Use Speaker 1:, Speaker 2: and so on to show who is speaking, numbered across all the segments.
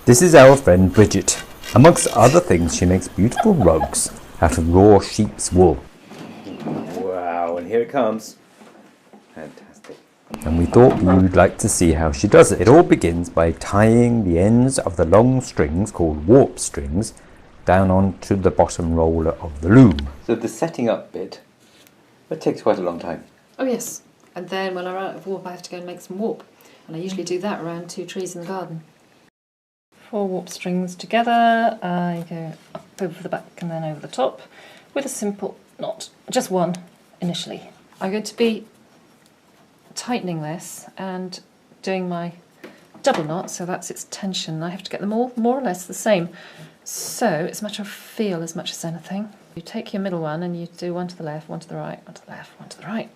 Speaker 1: This is our friend Bridget. Amongst other things, she makes beautiful rugs out of raw sheep's wool.
Speaker 2: Wow, and here it comes. Fantastic.
Speaker 1: And we thought you'd like to see how she does it. It all begins by tying the ends of the long strings, called warp strings, down onto the bottom roller of the loom.
Speaker 2: So the setting up bit, that takes quite a long time.
Speaker 3: Oh yes, and then when I'm out of warp I have to go and make some warp, and I usually do that around 2 trees in the garden. 4 warp strings together, I go up over the back and then over the top with a simple knot, just one initially. I'm going to be tightening this and doing my double knot, so that's its tension. I have to get them all more or less the same. So it's a matter of feel as much as anything. You take your middle one and you do one to the left, one to the right, one to the left, one to the right.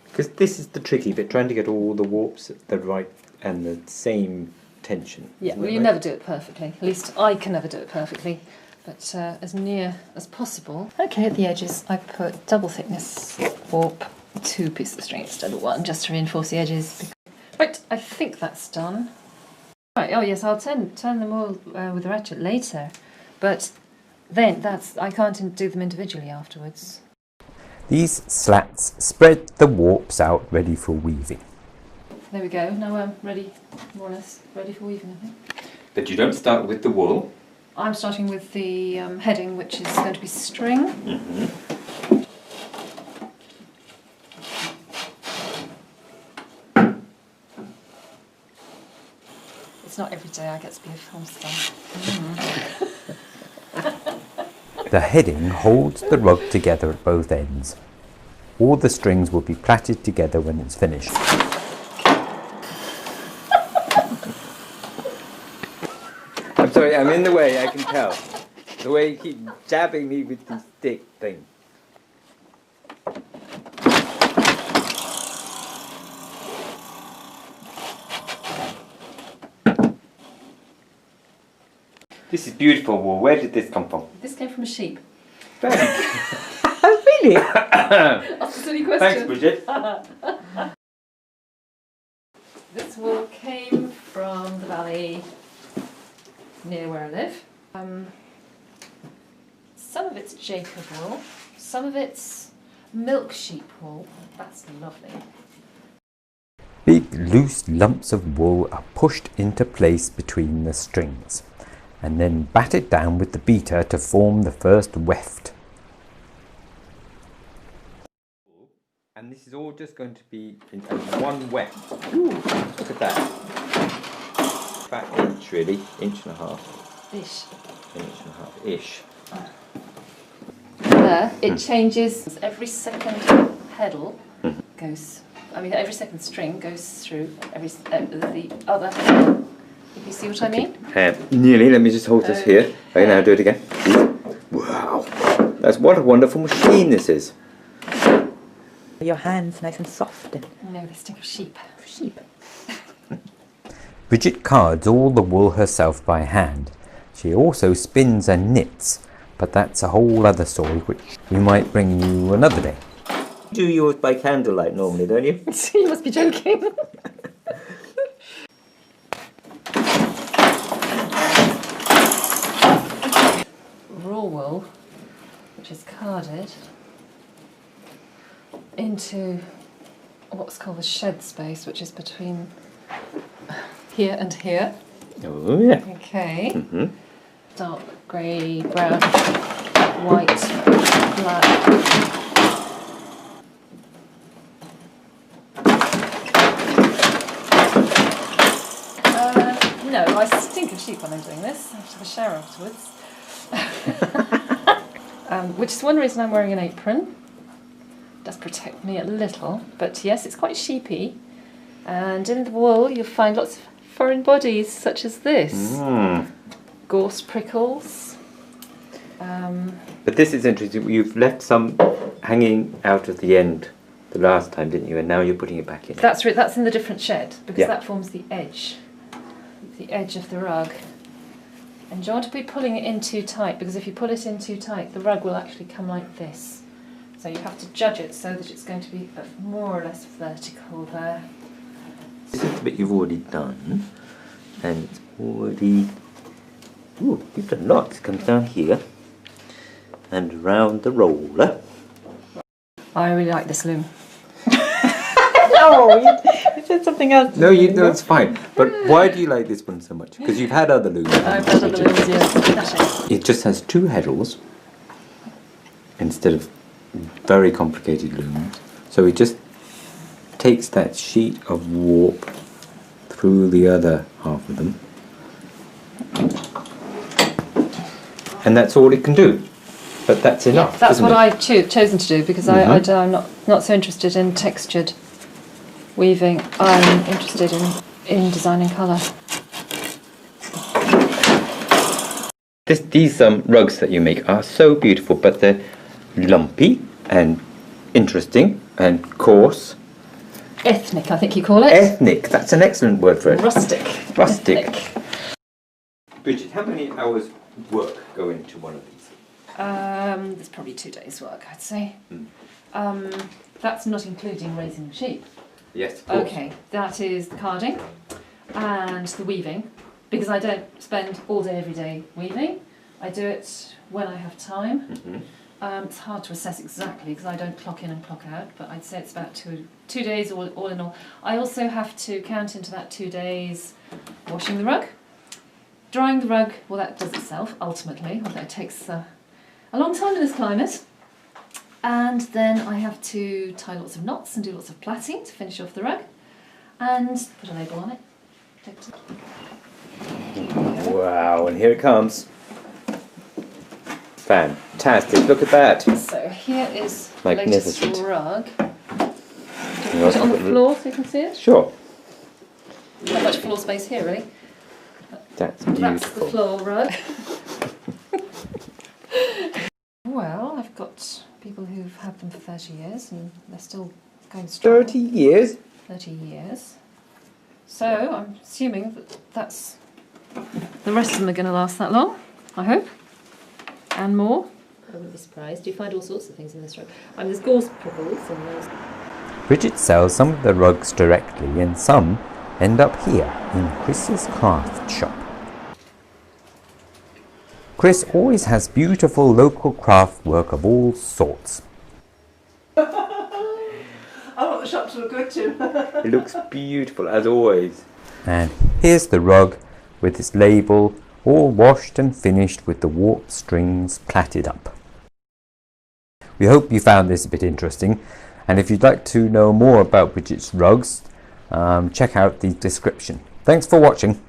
Speaker 2: Because this is the tricky bit, trying to get all the warps at the right and the same tension.
Speaker 3: Yeah, well, you never do it perfectly. At least I can never do it perfectly, but as near as possible. Okay, at the edges I put double thickness warp, 2 pieces of string instead of 1, just to reinforce the edges. Right, I think that's done. Right, oh yes, I'll turn them all with the ratchet later, but then I can't do them individually afterwards.
Speaker 1: These slats spread the warps out ready for weaving.
Speaker 3: There we go, now I'm ready, more or less ready for weaving, I think.
Speaker 2: But you don't start with the wool.
Speaker 3: I'm starting with the heading, which is going to be string.
Speaker 2: Mm-hmm.
Speaker 3: It's not every day I get to be a film star.
Speaker 1: The heading holds the rug together at both ends. All the strings will be plaited together when it's finished.
Speaker 2: I'm sorry, I'm in the way, I can tell. The way you keep jabbing me with the stick thing. This is beautiful wool. Where did this come from?
Speaker 3: This came from a sheep.
Speaker 2: Really?
Speaker 3: That's a silly question.
Speaker 2: Thanks, Bridget.
Speaker 3: This wool came from the valley near where I live. Some of it's Jacob wool, some of it's milk sheep wool. That's lovely.
Speaker 1: Big loose lumps of wool are pushed into place between the strings, and then battered down with the beater to form the first weft.
Speaker 2: And this is all just going to be in one weft. Ooh, look at that. About inch really, inch and a half.
Speaker 3: Ish.
Speaker 2: An inch and a half, ish.
Speaker 3: There, it changes every second pedal goes. I mean, every second string goes through the other pedal. If you see what I mean?
Speaker 2: Nearly. Let me just hold this here. Okay, now do it again. Wow, what a wonderful machine this is.
Speaker 4: Your hands nice and soft.
Speaker 3: No, they stink of sheep.
Speaker 4: Sheep.
Speaker 1: Bridget cards all the wool herself by hand. She also spins and knits, but that's a whole other story which we might bring you another day.
Speaker 2: You do yours by candlelight normally, don't you?
Speaker 3: You must be joking. Raw wool, which is carded into what's called the shed space, which is between here and here.
Speaker 2: Oh yeah.
Speaker 3: Okay.
Speaker 2: Mm-hmm.
Speaker 3: Dark grey, brown, white, black. No, I stink of sheep when I'm doing this. I have to have a shower afterwards. Which is one reason I'm wearing an apron. It does protect me a little, but yes, it's quite sheepy. And in the wool you'll find lots of foreign bodies, such as this. Gorse prickles.
Speaker 2: But this is interesting. You've left some hanging out of the end the last time, didn't you? And now you're putting it back in.
Speaker 3: That's in the different shed, because
Speaker 2: Yeah.
Speaker 3: that forms the edge of the rug. And you want to be pulling it in too tight, because if you pull it in too tight, the rug will actually come like this. So you have to judge it so that it's going to be more or less vertical there.
Speaker 2: This is the bit you've already done. and it's already, ooh, you've done lots. It comes down here and around the roller.
Speaker 3: I really like this loom.
Speaker 4: No, you said something else.
Speaker 2: No, it's fine. But why do you like this one so much? Because you've had other looms.
Speaker 3: I've had other looms, yes.
Speaker 2: It just has 2 heddles instead of very complicated looms. So it just takes that sheet of warp through the other half of them. And that's all it can do. But that's enough.
Speaker 3: Yeah, that's
Speaker 2: isn't
Speaker 3: what
Speaker 2: it?
Speaker 3: I've chosen to do because I'm not so interested in textured weaving. I'm interested in designing colour.
Speaker 2: These rugs that you make are so beautiful, but they're lumpy and interesting and coarse.
Speaker 3: Ethnic, I think you call it.
Speaker 2: Ethnic, that's an excellent word for it.
Speaker 3: Rustic.
Speaker 2: Rustic.
Speaker 3: Ethnic.
Speaker 2: Bridget, how many hours work go into one of these?
Speaker 3: There's probably 2 days' work, I'd say. That's not including raising the sheep.
Speaker 2: Yes, of course.
Speaker 3: Okay, that is the carding and the weaving, because I don't spend all day every day weaving. I do it when I have time. It's hard to assess exactly because I don't clock in and clock out, but I'd say it's about two days all in all. I also have to count into that 2 days washing the rug. Drying the rug, well, that does itself ultimately, although it takes a long time in this climate. And then I have to tie lots of knots and do lots of plaiting to finish off the rug and put a label on it.
Speaker 2: Wow, and here it comes. Fantastic, look at that.
Speaker 3: So here is the latest
Speaker 2: Magnificent.
Speaker 3: rug. Put it on the floor so you can see it.
Speaker 2: Sure.
Speaker 3: Not much floor space here really.
Speaker 2: That's
Speaker 3: That's the
Speaker 2: beautiful.
Speaker 3: floor rug. Well, I've got people who've had them for 30 years and they're still going strong.
Speaker 2: 30 years?
Speaker 3: 30 years. So I'm assuming that's the rest of them are going to last that long, I hope, and more. I wouldn't be surprised. You find all sorts of things in this rug. There's gorse pickles and there's...
Speaker 1: Bridget sells some of the rugs directly and some end up here in Chris's craft shop. Chris always has beautiful local craft work of all sorts.
Speaker 4: I want the shop to look good too.
Speaker 2: It looks beautiful, as always.
Speaker 1: And here's the rug with its label all washed and finished with the warp strings plaited up. We hope you found this a bit interesting, and if you'd like to know more about Bridget's rugs, check out the description. Thanks for watching.